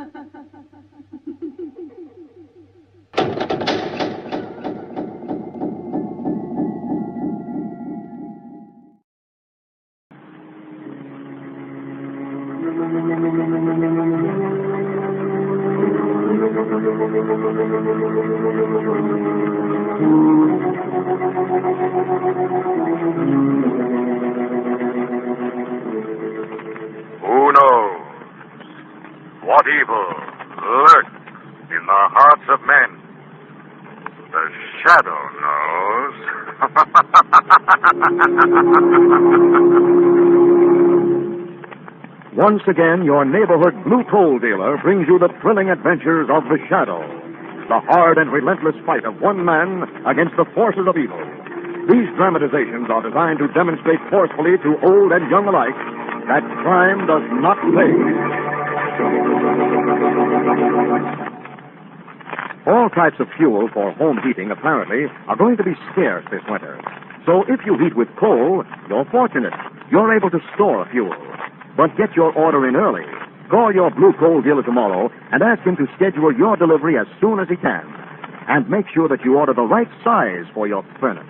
Who knows what evil lurks in the hearts of men? The shadow knows. Once again, your neighborhood blue coal dealer brings you the thrilling adventures of the Shadow, the hard and relentless fight of one man against the forces of evil. These dramatizations are designed to demonstrate forcefully to old and young alike that crime does not pay. All types of fuel for home heating, apparently, are going to be scarce this winter. So if you heat with coal, you're fortunate. You're able to store fuel. But get your order in early. Call your blue coal dealer tomorrow and ask him to schedule your delivery as soon as he can. And make sure that you order the right size for your furnace.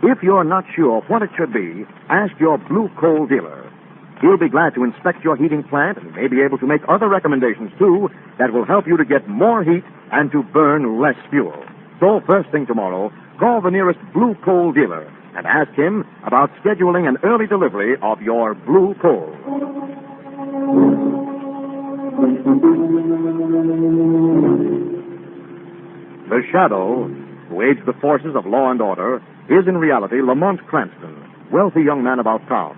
If you're not sure what it should be, ask your blue coal dealer. He'll be glad to inspect your heating plant and may be able to make other recommendations, too, that will help you to get more heat and to burn less fuel. So first thing tomorrow, call the nearest blue coal dealer and ask him about scheduling an early delivery of your blue coal. The Shadow, who aids the forces of law and order, is in reality Lamont Cranston, wealthy young man about town.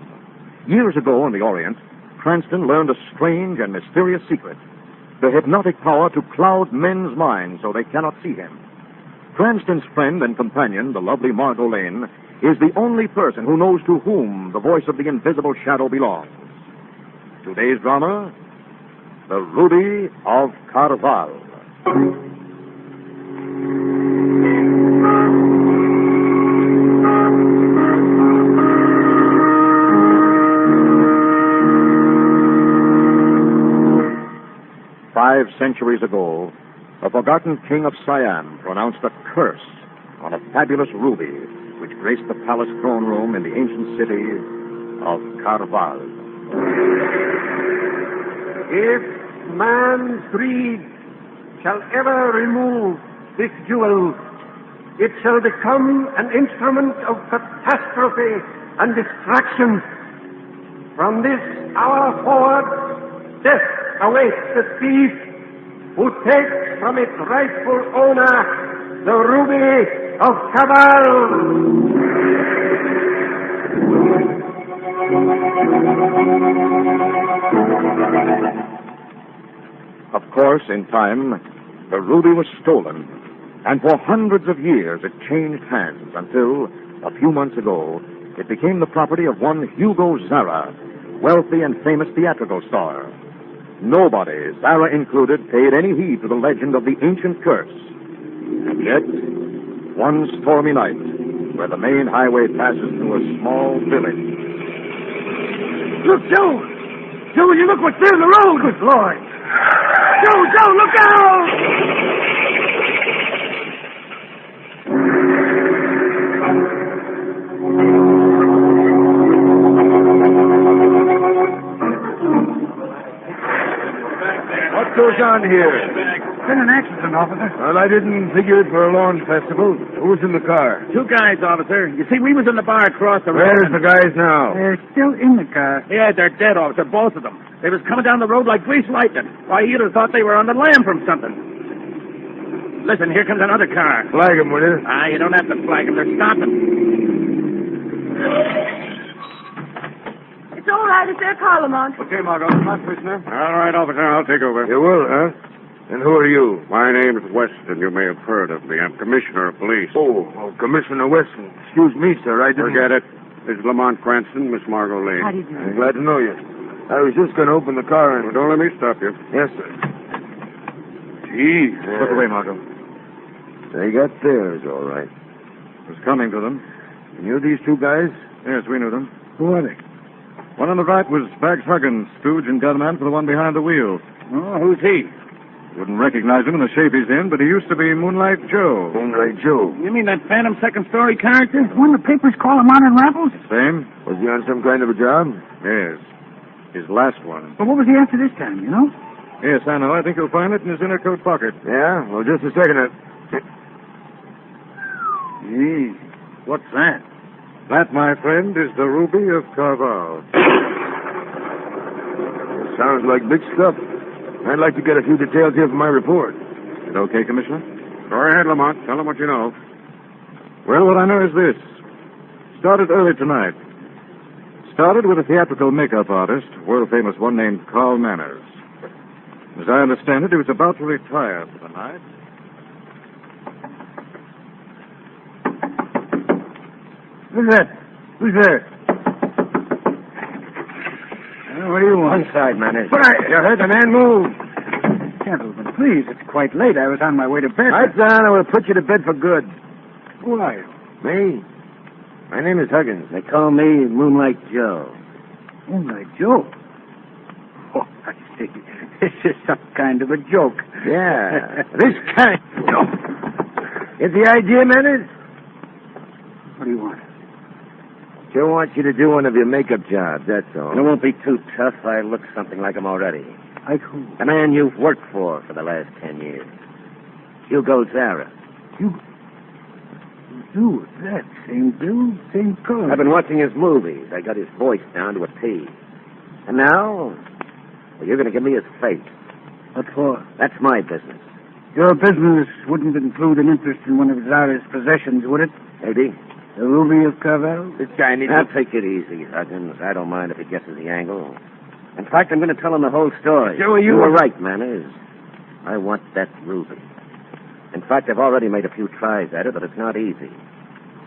Years ago in the Orient, Cranston learned a strange and mysterious secret, the hypnotic power to cloud men's minds so they cannot see him. Cranston's friend and companion, the lovely Margot Lane, is the only person who knows to whom the voice of the invisible shadow belongs. Today's drama, The Ruby of Karvahl. 5 centuries ago, a forgotten king of Siam pronounced a curse on a fabulous ruby which graced the palace throne room in the ancient city of Karvahl. If man's greed shall ever remove this jewel, it shall become an instrument of catastrophe and destruction. From this hour forward, death awaits the thief who takes from its rightful owner the ruby of Karvahl. Of course, in time, the ruby was stolen, and for hundreds of years it changed hands until, a few months ago, it became the property of one Hugo Zara, wealthy and famous theatrical star. Nobody, Zara included, paid any heed to the legend of the ancient curse. And yet, one stormy night, where the main highway passes through a small village. Look, Joe! Joe, will you look what's there in the road? Good Lord! Joe, look out! What goes on here? Been an accident, officer. Well, I didn't figure it for a lawn festival. Who's in the car? 2 guys, officer. You see, we was in the bar across the road. Where's the guys now? They're still in the car. Yeah, they're dead, officer, both of them. They was coming down the road like greased lightning. Why, you'd have thought they were on the lam from something. Listen, here comes another car. Flag him, will you? You don't have to flag them. They're stopping. It's all right. It's their car, Lamont. Okay, Margot. Not prisoner. All right, officer, I'll take over. You will, huh? And who are you? My name's Weston. You may have heard of me. I'm Commissioner of Police. Oh, Commissioner Weston. Excuse me, sir. I didn't... Forget it. This is Lamont Cranston, Miss Margot Lane. How do you do? I'm glad to know you. I was just going to open the car and... Well, don't let me stop you. Yes, sir. Gee. Look away, Margot. They got theirs, all right. Was coming to them. You these 2 guys? Yes, we knew them. Who are they? One on the right was Bags Huggins, stooge and gunman for the one behind the wheel. Oh, who's he? Wouldn't recognize him in the shape he's in, but he used to be Moonlight Joe. Moonlight Joe. You mean that phantom second-story character? When the papers call him out in raffles? Same? Was he on some kind of a job? Yes. His last one. But what was he after this time, you know? Yes, I know. I think you'll find it in his inner coat pocket. Yeah? Well, just a second. Gee, what's that? That, my friend, is the ruby of Karvahl. Sounds like big stuff. I'd like to get a few details here for my report. Is it okay, Commissioner? Go ahead, Lamont. Tell them what you know. Well, what I know is this. Started early tonight. Started with a theatrical makeup artist, world-famous one named Carl Manners. As I understand it, he was about to retire for the night. Who's that? Who's there? What do you want? One side, Manners. You heard the man move. Gentlemen, please, it's quite late. I was on my way to bed. Right down, I will put you to bed for good. Who are you? Me? My name is Huggins. They call me Moonlight Joe. Moonlight Joe. Oh, I see. This is some kind of a joke. Yeah. This kind. Get the idea, Manners? What do you want? Joe wants you to do one of your makeup jobs, that's all. It won't be too tough. I look something like him already. Like who? The man you've worked for the last 10 years. Hugo Zara. You, that same dude, same color. I've been watching his movies. I got his voice down to a T. And now, well, you're going to give me his face. What for? That's my business. Your business wouldn't include an interest in one of Zara's possessions, would it? Maybe. The ruby of Karvahl? This guy needs Now, take it easy, Huggins. I don't mind if he guesses the angle. In fact, I'm going to tell him the whole story. Joe, you were right, Manners. I want that ruby. In fact, I've already made a few tries at it, but it's not easy.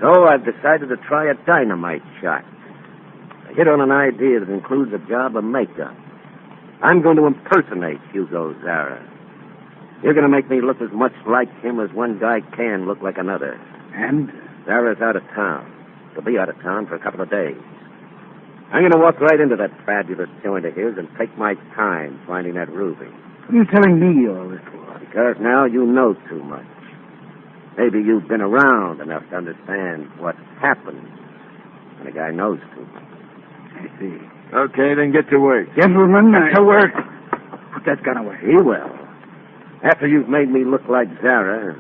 So I've decided to try a dynamite shot. I hit on an idea that includes a job of makeup. I'm going to impersonate Hugo Zara. You're going to make me look as much like him as one guy can look like another. And? Zara's out of town. He'll be out of town for a couple of days. I'm going to walk right into that fabulous joint of his and take my time finding that ruby. What are you telling me all this for? Because now you know too much. Maybe you've been around enough to understand what happens when a guy knows too much. I see. Okay, then get to work. Gentlemen, To work. Put that gun away. He will. After you've made me look like Zara,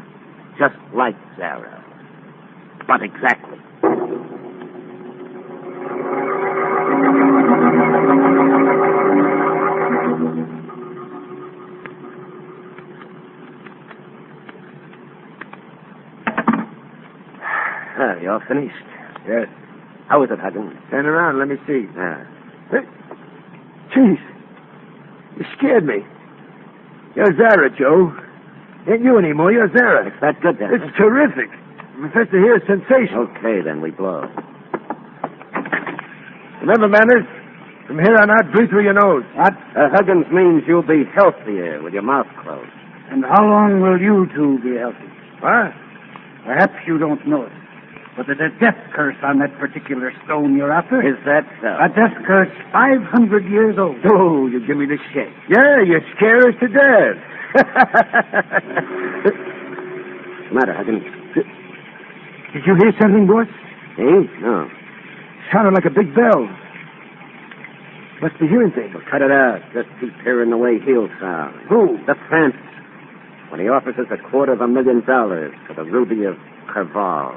just like Zara. But exactly. You all finished? Yes. How is it, Huggins? Turn around, let me see. Yeah. Jeez. You scared me. You're Zara, Joe. Ain't you anymore, you're Zara. It's that good, then. It's terrific. Professor here's sensational. Okay, then we blow. Remember, Manners, from here on out, breathe through your nose. What? Huggins means you'll be healthier with your mouth closed. And how long will you two be healthy? What? Perhaps you don't know it, but there's a death curse on that particular stone you're after. Is that so? A death curse 500 years old. Oh, you give me the shake. Yeah, you scare us to death. What's the matter, Huggins? Did you hear something, boss? Me? No. Sounded like a big bell. Must be hearing things. Well, cut it out. Just keep hearing the way he'll sound. Who? The fence. When he offers us $250,000 for the ruby of Karvahl.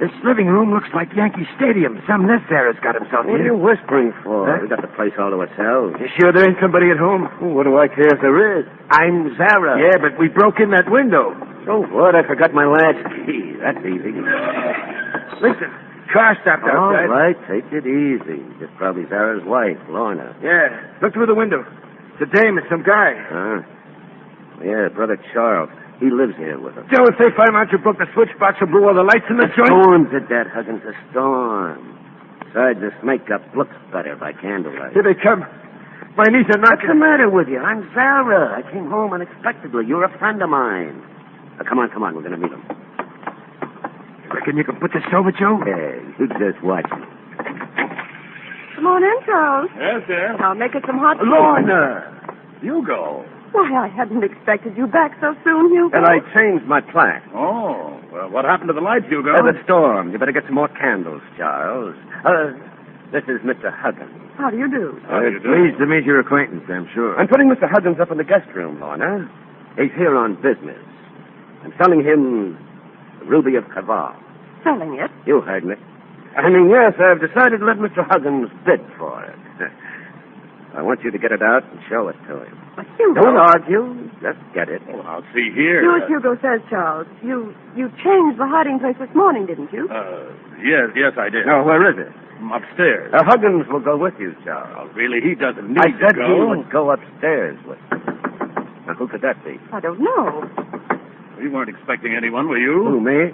This living room looks like Yankee Stadium. Some nest Zara's got himself What are here. you whispering for? Huh? We got the place all to ourselves. You sure there ain't somebody at home? What do I care if there is? I'm Zara. Yeah, but we broke in that window. So what? I forgot my latch key. That's easy. Listen, car stopped All outside. right, take it easy. It's probably Zara's wife, Lorna. Yeah, look through the window. It's a dame and some guy. Huh? Yeah, Brother Charles. He lives here with us. Joe, if they find out you broke the switch box and blew all the lights in the joint... Storm did that, Huggins, a storm. Besides, this makeup looks better by candlelight. Here they come. My knees are What's knocking. the matter with you? I'm Zara. I came home unexpectedly. You're a friend of mine. Come on. We're going to meet him. Reckon you can put this over, Joe? Hey, you just watch me. Come on in, Charles. Yes, yes. I'll make it some hot tea. Lorna! Hugo. Why, I hadn't expected you back so soon, Hugo. And I changed my plan. Oh, well, what happened to the lights, Hugo? The storm. You better get some more candles, Charles. This is Mr. Huggins. How do you do? Pleased to meet your acquaintance, I'm sure. I'm putting Mr. Huggins up in the guest room, Lorna. He's here on business. I'm selling him the Ruby of Karvahl. Selling it? You heard me. I mean, yes, I've decided to let Mr. Huggins bid for it. I want you to get it out and show it to him. But Hugo... Don't argue. Just get it. Oh, I'll see here. Do as Hugo says, Charles. You changed the hiding place this morning, didn't you? Yes, I did. No, where is it? Upstairs. Huggins will go with you, Charles. Oh, really, he doesn't need I said to he go. would go upstairs with you. Now, who could that be? I don't know. You weren't expecting anyone, were you? Who, me?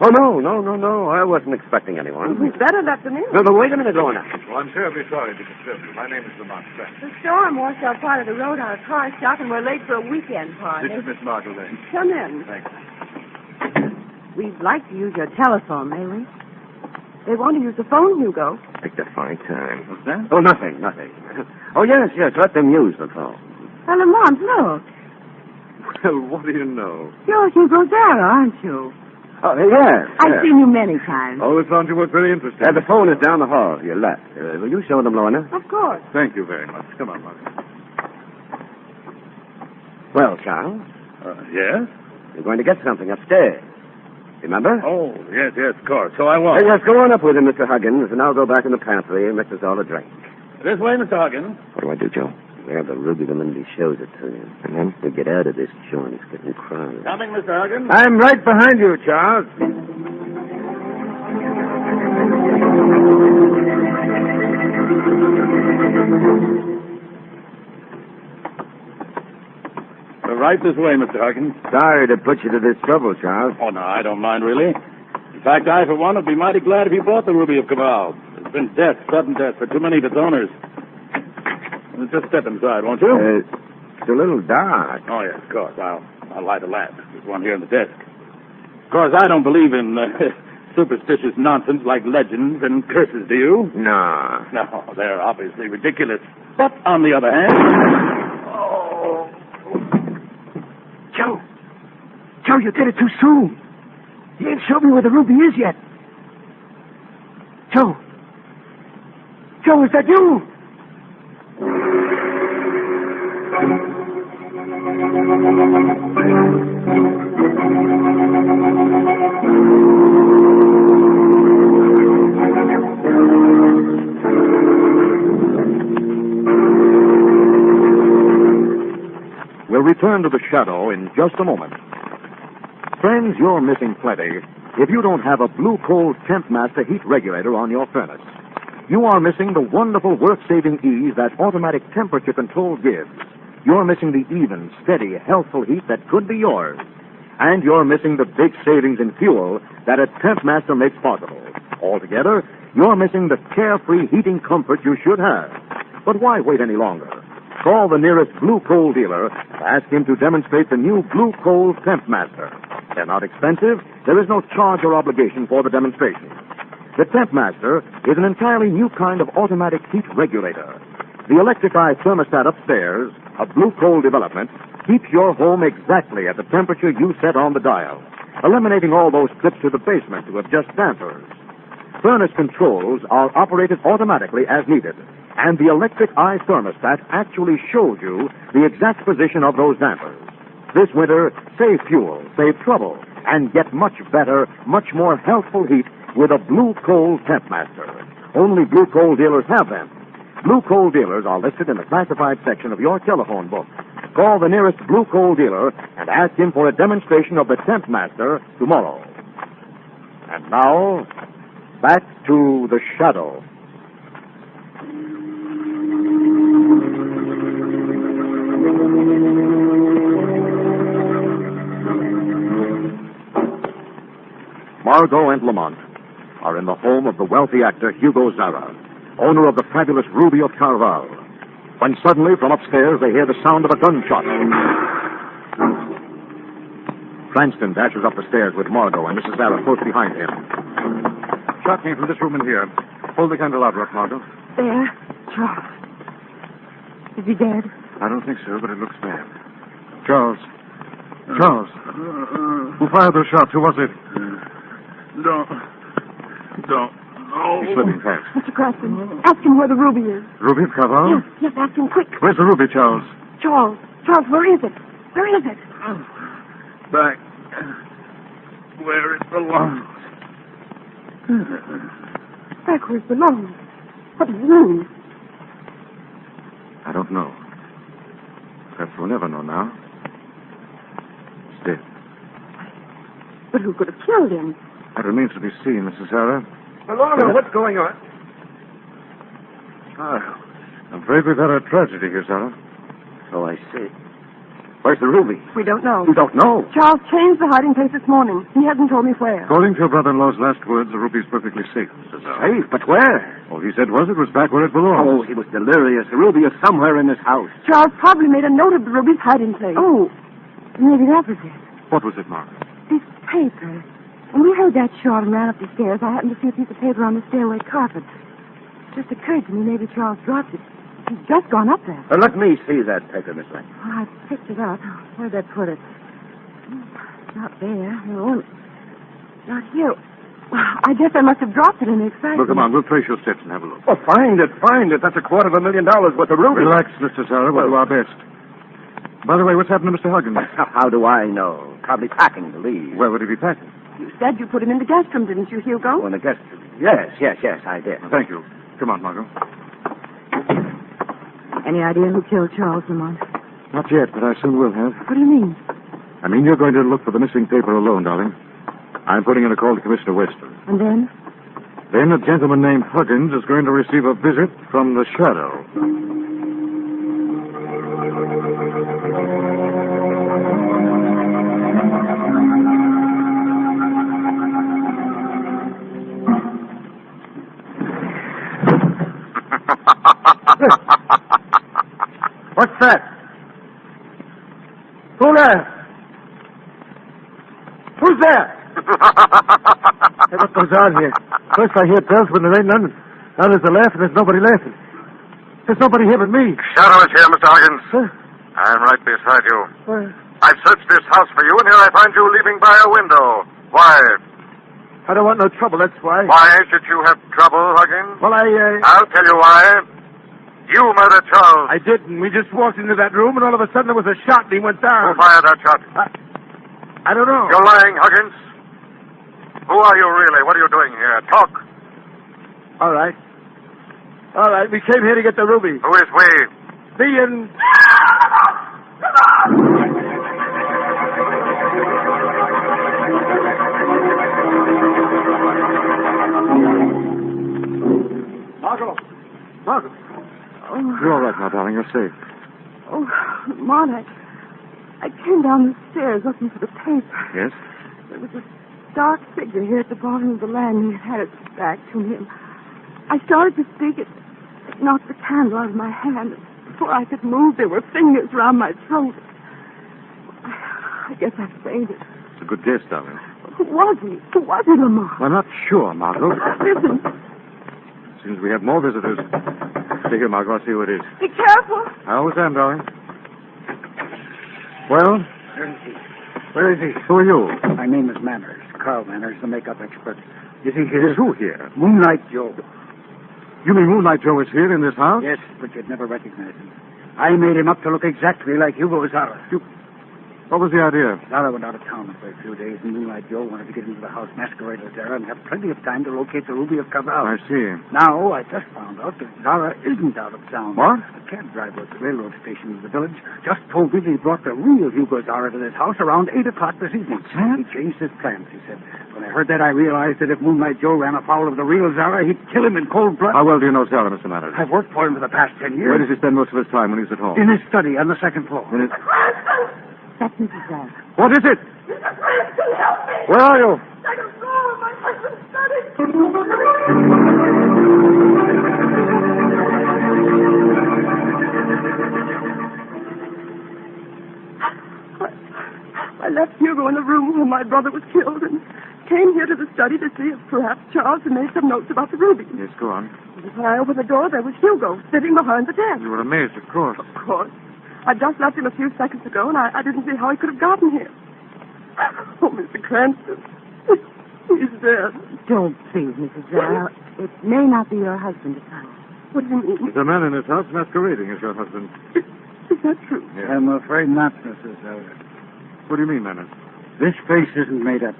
Oh, no. I wasn't expecting anyone. We'd better let them in. No, but wait a minute, Lorna. Well, I'm terribly sorry to disturb you. My name is Lamont. The storm washed out part of the road, our car stopped, and we're late for a weekend party. This is Miss Marjolaine. Come in. Thanks. We'd like to use your telephone, may we? They want to use the phone, Hugo. Picked a fine time. What's that? Oh, nothing. Oh, yes, let them use the phone. Well, Lamont, look. Well, what do you know? You're Hugo Zara, aren't you? Oh, yes. I've seen you many times. Always found your work very interesting. The phone is down the hall to your left. Will you show them, Lorna? Of course. Thank you very much. Come on, Mark. Well, Charles, Yes? you're going to get something upstairs. Remember? Oh, yes, of course. So I was. Hey, yes, go on up with him, Mr. Huggins, and I'll go back in the pantry and mix us all a drink. This way, Mr. Huggins. What do, Joe? Grab the ruby the minute he shows it to you. And then we get out of this joint. It's getting crowded. Coming, Mr. Huggins. I'm right behind you, Charles. Right this way, Mr. Huggins. Sorry to put you to this trouble, Charles. Oh, no, I don't mind, really. In fact, I, for one, would be mighty glad if you bought the Ruby of Karvahl. There's been death, sudden death, for too many of its owners. Just step inside, won't you? It's a little dark. Oh, yes, of course. I'll light a lamp. There's one here on the desk. Of course, I don't believe in superstitious nonsense like legends and curses, do you? No. No, they're obviously ridiculous. But, on the other hand... Oh. Joe, you did it too soon. You ain't showed me where the ruby is yet. Joe, is that you? We'll return to the shadow in just a moment. Friends, you're missing plenty if you don't have a Blue Coal Temp Master heat regulator on your furnace. You are missing the wonderful work-saving ease that automatic temperature control gives. You're missing the even, steady, healthful heat that could be yours. And you're missing the big savings in fuel that a Temp Master makes possible. Altogether, you're missing the carefree heating comfort you should have. But why wait any longer? Call the nearest Blue Coal dealer and ask him to demonstrate the new Blue Coal Temp Master. They're not expensive. There is no charge or obligation for the demonstration. The Temp Master is an entirely new kind of automatic heat regulator. The electric eye thermostat upstairs, a Blue Coal development, keeps your home exactly at the temperature you set on the dial, eliminating all those trips to the basement to adjust dampers. Furnace controls are operated automatically as needed, and the electric eye thermostat actually shows you the exact position of those dampers. This winter, save fuel, save trouble, and get much better, much more healthful heat with a Blue Coal Temp Master. Only Blue Coal dealers have them. Blue Coal dealers are listed in the classified section of your telephone book. Call the nearest Blue Coal dealer and ask him for a demonstration of the Temp Master tomorrow. And now, back to the shadow. Margot and Lamont are in the home of the wealthy actor Hugo Zara, owner of the fabulous Ruby of Karvahl. When suddenly, from upstairs, they hear the sound of a gunshot. Cranston dashes up the stairs with Margot and Mrs. Zara close behind him. Shot came from this room in here. Hold the candelabra up, Margot. There. Charles. Is he dead? I don't think so, but it looks bad. Charles. Charles. Who fired those shots? Who was it? Don't. He's slipping fast. Mr. Cranston, ask him where the ruby is. Ruby of Karvahl? Yes, ask him quick. Where's the ruby, Charles? Charles, where is it? Where is it? Back where it belongs. Back where it belongs. What does it mean? I don't know. Perhaps we'll never know now. He's dead. But who could have killed him? That remains to be seen, Mrs. Zara. Hello, what's going on? I'm afraid we've had a tragedy here, Zara. So I see. Where's the ruby? We don't know. You don't know? Charles changed the hiding place this morning. He hasn't told me where. According to your brother-in-law's last words, the ruby's perfectly safe, Mrs. Zara. Safe? But where? All he said was it was back where it belongs. Oh, he was delirious. The ruby is somewhere in this house. Charles probably made a note of the ruby's hiding place. Oh, maybe that was it. What was it, Margaret? This paper. When we heard that shot and ran up the stairs, I happened to see a piece of paper on the stairway carpet. It just occurred to me maybe Charles dropped it. He's just gone up there. Let me see that paper, Miss Lang. Oh, I picked it up. Where'd that put it? Not there. No. Not here. I guess I must have dropped it in the excitement. Well, come on. We'll trace your steps and have a look. Oh, find it. That's $250,000 worth of ruby. Relax, Mr. Zara. We'll do our best. By the way, what's happened to Mr. Huggins? How do I know? Probably packing to leave. Where would he be packing? You said you put him in the guest room, didn't you, Hugo? Oh, in the guest room. Yes, I did. Thank you. Come on, Margot. Any idea who killed Charles Lamont? Not yet, but I soon will have. What do you mean? I mean, you're going to look for the missing paper alone, darling. I'm putting in a call to Commissioner Weston. And then? Then a gentleman named Huggins is going to receive a visit from the Shadow. What's that? Who there? Who's there? Hey, what goes on here? First I hear bells when there ain't none. Now there's a laugh and there's nobody laughing. There's nobody here but me. Shadow is here, Mr. Huggins. Huh? I'm right beside you. Why, I've searched this house for you, and here I find you leaving by a window. Why? I don't want no trouble, that's why. Why should you have trouble, Huggins? Well, I'll tell you why. You murdered Charles. I didn't. We just walked into that room, and all of a sudden there was a shot, and he went Who down. fired that shot? I don't know. You're lying, Huggins. Who are you really? What are you doing here? Talk. All right. All right, we came here to get the ruby. Who is we? Me and... Margot. Oh, You're all right now, darling. You're safe. oh, Lamont, I came down the stairs looking for the paper. Yes? There was a dark figure here at the bottom of the landing. It had its back to me. I started to speak. It knocked the candle out of my hand. Before I could move, there were fingers round my throat. I guess I fainted. It's a good guess, darling. Who was he? Who was he, Lamont? I'm not sure, Margot. Listen. Seems we have more visitors. Stay here, Margot. I'll see who it is. Be careful. I always am, darling. Well? Where is he? Who are you? My name is Manners. Carl Manners, the makeup expert. Is he here? Is who here? Moonlight Joe. You mean Moonlight Joe is here in this house? Yes, but you'd never recognize him. I made him up to look exactly like Hugo Zara. What was the idea? Zara went out of town for a few days, and Moonlight Joe wanted to get into the house masquerade as Zara and have plenty of time to locate the ruby of Karvahl. I see. Now, I just found out that Zara isn't out of town. What? The cab driver at the railroad station in the village just told me that he brought the real Hugo Zara to this house around 8 o'clock this evening. He changed his plans, he said. When I heard that, I realized that if Moonlight Joe ran afoul of the real Zara, he'd kill him in cold blood. How well do you know Zara, Mr. Manners? I've worked for him for the past 10 Where years. does he spend most of his time when he's at home? In his study on the second floor. In his... That's Mrs. Zara. What is it? Where are you? Second floor, my husband's study. I left Hugo in the room where my brother was killed and came here to the study to see if perhaps Charles had made some notes about the ruby. Yes, go on. When I opened the door, there was Hugo sitting behind the desk. You were amazed, of course. Of course. I just left him a few seconds ago, and I didn't see how he could have gotten here. Oh, Mr. Cranston. He's dead. Don't please, Mrs. Zara. It may not be your husband, Tom. What do you mean? There's a man in this house masquerading as your husband. Is that true? Yes. I'm afraid not, Mrs. Zara. What do you mean, Manners? This face isn't made up.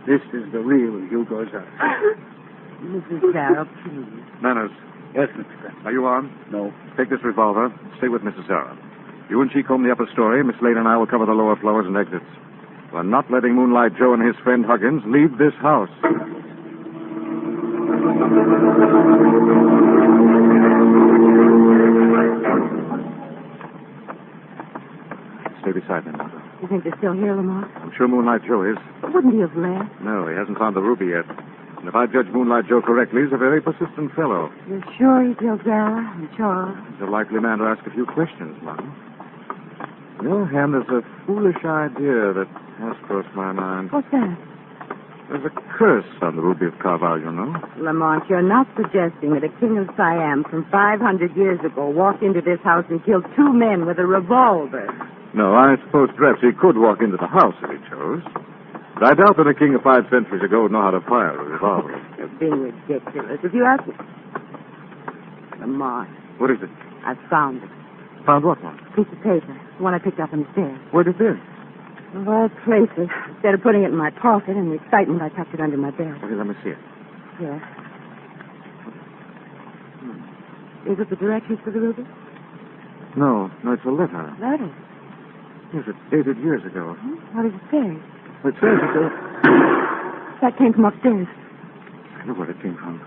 This is the real Hugo Zara. Mrs. Zara, please. Manners, Yes, Mr. Cranston. are you on? No. Take this revolver. Stay with Mrs. Zara. You and she comb the upper story. Miss Lane and I will cover the lower floors and exits. We're not letting Moonlight Joe and his friend Huggins leave this house. Stay beside me, Martha. You think they're still here, Lamont? I'm sure Moonlight Joe is. Wouldn't he have left? No, he hasn't found the ruby yet. And if I judge Moonlight Joe correctly, he's a very persistent fellow. You're sure he killed Zara and Charles? He's a likely man to ask a few questions, Martha. On the other hand, there's a foolish idea that has crossed my mind. What's that? There's a curse on the ruby of Karvahl, you know. Lamont, you're not suggesting that a king of Siam from 500 years ago walked into this house and killed 2 men with a revolver. No, I suppose perhaps he could walk into the house if he chose. But I doubt that a king of 5 centuries ago would know how to fire a revolver. You're being ridiculous. If you ask me... Lamont, What is it? I found it. Found what one? Piece of paper. The one I picked up on the stairs. Where did this? Of all places. Instead of putting it in my pocket, in the excitement, I tucked it under my belt. Okay, let me see it. Here. Is it the directions for the ruby? No, it's a letter. Letter. Yes, it's dated years ago. What does it say? It says it. That came from upstairs. I know where it came from.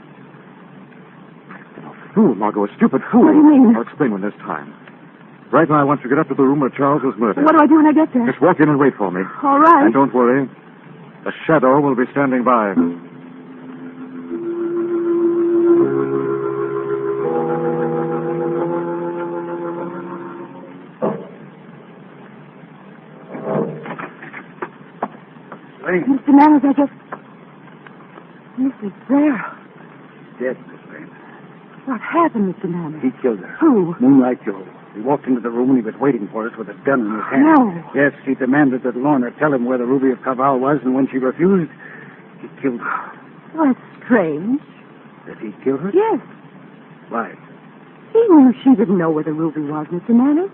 I'm a fool, Margot, a stupid fool. What do you mean? I'll explain when there's time. Right now, I want you to get up to the room where Charles was murdered. What do I do when I get there? Just walk in and wait for me. All right. And don't worry. The shadow will be standing by. Mr. Manners, I just... Mrs. Zara. Dead, Miss Lane. What happened, Mr. Manners? He killed her. Who? Moonlight Joe. He walked into the room and he was waiting for us with a gun in his hand. No. Yes, he demanded that Lorna tell him where the ruby of Karvahl was, and when she refused, he killed her. Well, that's strange. Did he kill her? Yes. Why? He knew she didn't know where the ruby was, Mr. Manners.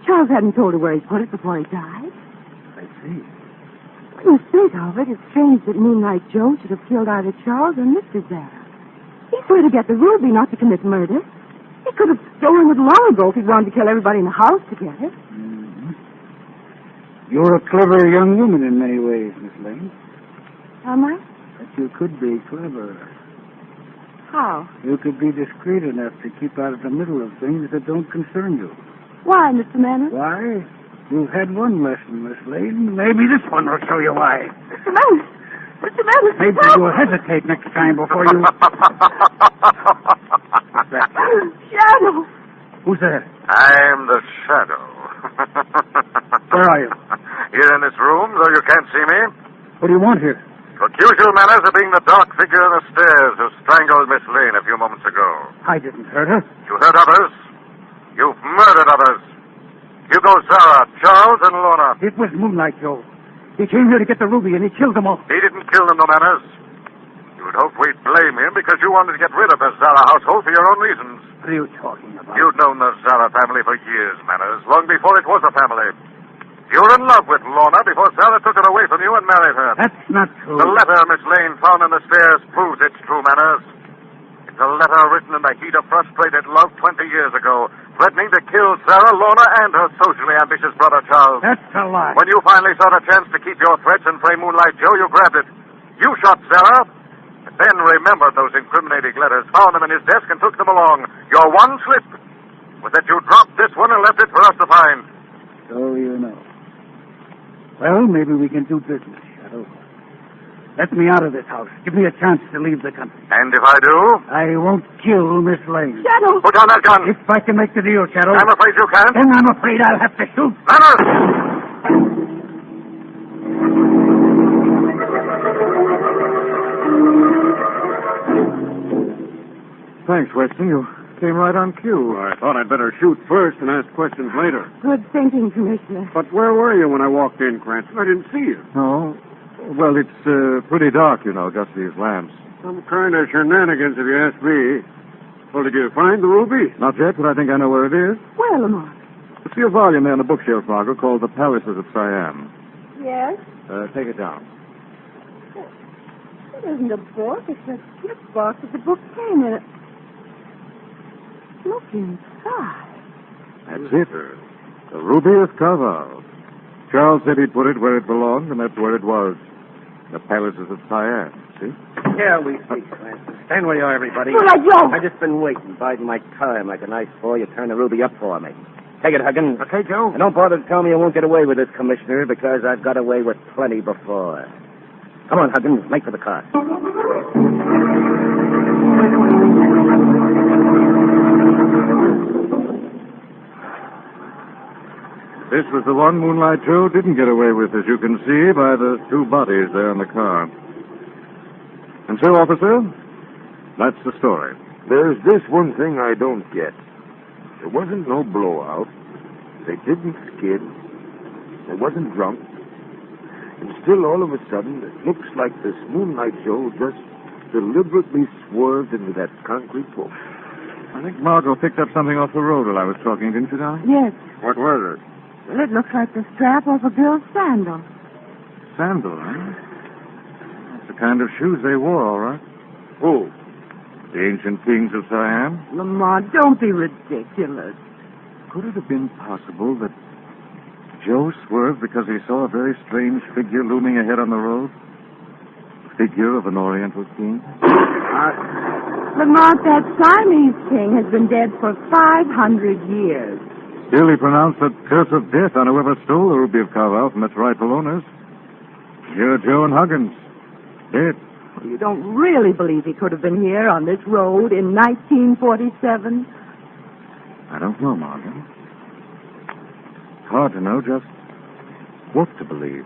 Charles hadn't told her where he put it before he died. I see. When you think of it, it's strange that Moonlight Joe should have killed either Charles or Mr. Zara. He's here to get the ruby, not to commit murder. He could have stolen it long ago if he wanted to kill everybody in the house to get it. Mm-hmm. You're a clever young woman in many ways, Miss Lane. Am I? But you could be clever. How? You could be discreet enough to keep out of the middle of things that don't concern you. Why, Mr. Manners? Why? You've had one lesson, Miss Lane. Maybe this one will show you why. Mr. Manners! Mr. Manners! Maybe you'll hesitate next time before you... What's that? Shadow! Who's there? I'm the shadow. Where are you? Here in this room, though you can't see me. What do you want here? To accuse you, Manners, of being the dark figure on the stairs who strangled Miss Lane a few moments ago. I didn't hurt her. You hurt others. You've murdered others. Hugo, Zara, Charles, and Lorna. It was Moonlight Joe. He came here to get the ruby, and he killed them all. He didn't kill them, no Manners. You'd hope we'd blame him because you wanted to get rid of the Zara household for your own reasons. What are you talking about? You'd known the Zara family for years, Manners, long before it was a family. You were in love with Lorna before Zara took her away from you and married her. That's not true. The letter Miss Lane found on the stairs proves it's true, Manners. It's a letter written in the heat of frustrated love 20 years ago, threatening to kill Zara, Lorna, and her socially ambitious brother, Charles. That's a lie. When you finally saw the chance to keep your threats and frame Moonlight Joe, you grabbed it. You shot Zara, and then remembered those incriminating letters, found them in his desk, and took them along. Your one slip was that you dropped this one and left it for us to find. So you know. Well, maybe we can do business, Shadow. Let me out of this house. Give me a chance to leave the country. And if I do? I won't kill Miss Lane. Shadow! Put down that gun. If I can make the deal, Shadow. I'm afraid you can't. Then I'm afraid I'll have to shoot. Manners! Thanks, Weston. You came right on cue. I thought I'd better shoot first and ask questions later. Good thinking, Commissioner. But where were you when I walked in, Cranston? I didn't see you. Oh, well, it's pretty dark, just these lamps. Some kind of shenanigans, if you ask me. Well, did you find the ruby? Not yet, but I think I know where it is. Well, Lamont. I see a volume there on the bookshelf, Margot, called The Palaces of Siam. Yes? Take it down. It isn't a book. It's a gift box that the book came in. Look inside. That's it. The Ruby of Karvahl. Charles said he'd put it where it belonged, and that's where it was. The Palaces of Siam. See? Here we see, Cranston. Stand where you are, everybody. Moonlight Joe! I just been waiting, biding my time like a nice boy. You turn the ruby up for me. Take it, Huggins. Okay, Joe. And don't bother to tell me you won't get away with this, Commissioner, because I've got away with plenty before. Come on, Huggins. Make for the car. This was the one Moonlight Joe didn't get away with, as you can see by the two bodies there in the car. And so, officer, that's the story. There's this one thing I don't get. There wasn't no blowout. They didn't skid. They wasn't drunk. And still, all of a sudden, it looks like this Moonlight Joe just deliberately swerved into that concrete post. I think Margot picked up something off the road while I was talking, didn't you, Don? Yes. What was it? Well, it looks like the strap off a girl's sandal. Sandal, huh? That's the kind of shoes they wore, all right. Who? The ancient kings of Siam. Lamont, don't be ridiculous. Could it have been possible that Joe swerved because he saw a very strange figure looming ahead on the road? The figure of an Oriental king? Lamont, that Siamese king has been dead for 500 years. Still, he pronounced the curse of death on whoever stole the Ruby of Karvahl from its rightful owners. You're Joe and Huggins. Dead. You don't really believe he could have been here on this road in 1947? I don't know, Margot. It's hard to know just what to believe.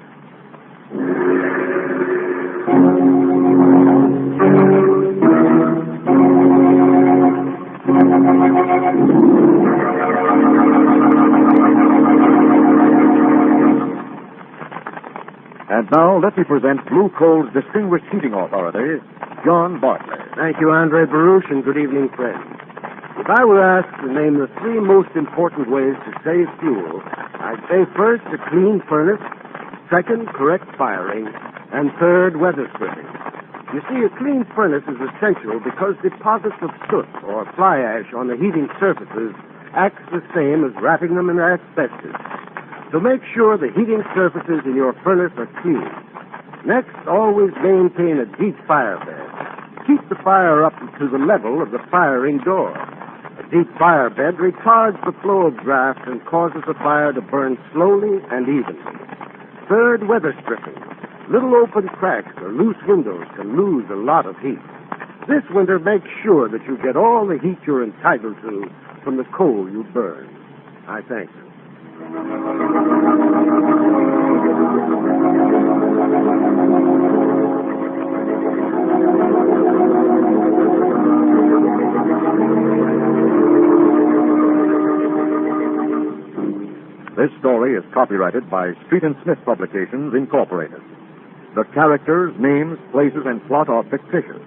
And now, let me present Blue Coal's distinguished heating authority, John Bartley. Thank you, Andre Baruch, and good evening, friends. If I were asked to name the three most important ways to save fuel, I'd say first, a clean furnace, second, correct firing, and third, weather stripping. You see, a clean furnace is essential because deposits of soot or fly ash on the heating surfaces acts the same as wrapping them in asbestos. So make sure the heating surfaces in your furnace are clean. Next, always maintain a deep fire bed. Keep the fire up to the level of the firing door. A deep fire bed retards the flow of draft and causes the fire to burn slowly and evenly. Third, weather stripping. Little open cracks or loose windows can lose a lot of heat. This winter, make sure that you get all the heat you're entitled to from the coal you burn. I thank you. This story is copyrighted by Street and Smith Publications, Incorporated. The characters, names, places, and plot are fictitious.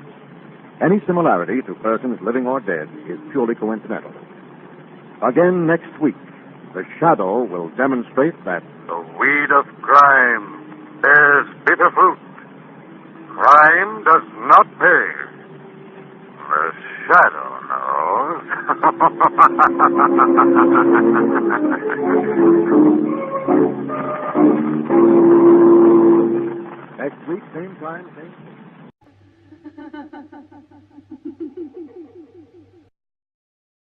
Any similarity to persons living or dead is purely coincidental. Again next week, the Shadow will demonstrate that The weed of crime bears bitter fruit. Crime does not pay. The shadow knows. next week, same time, same...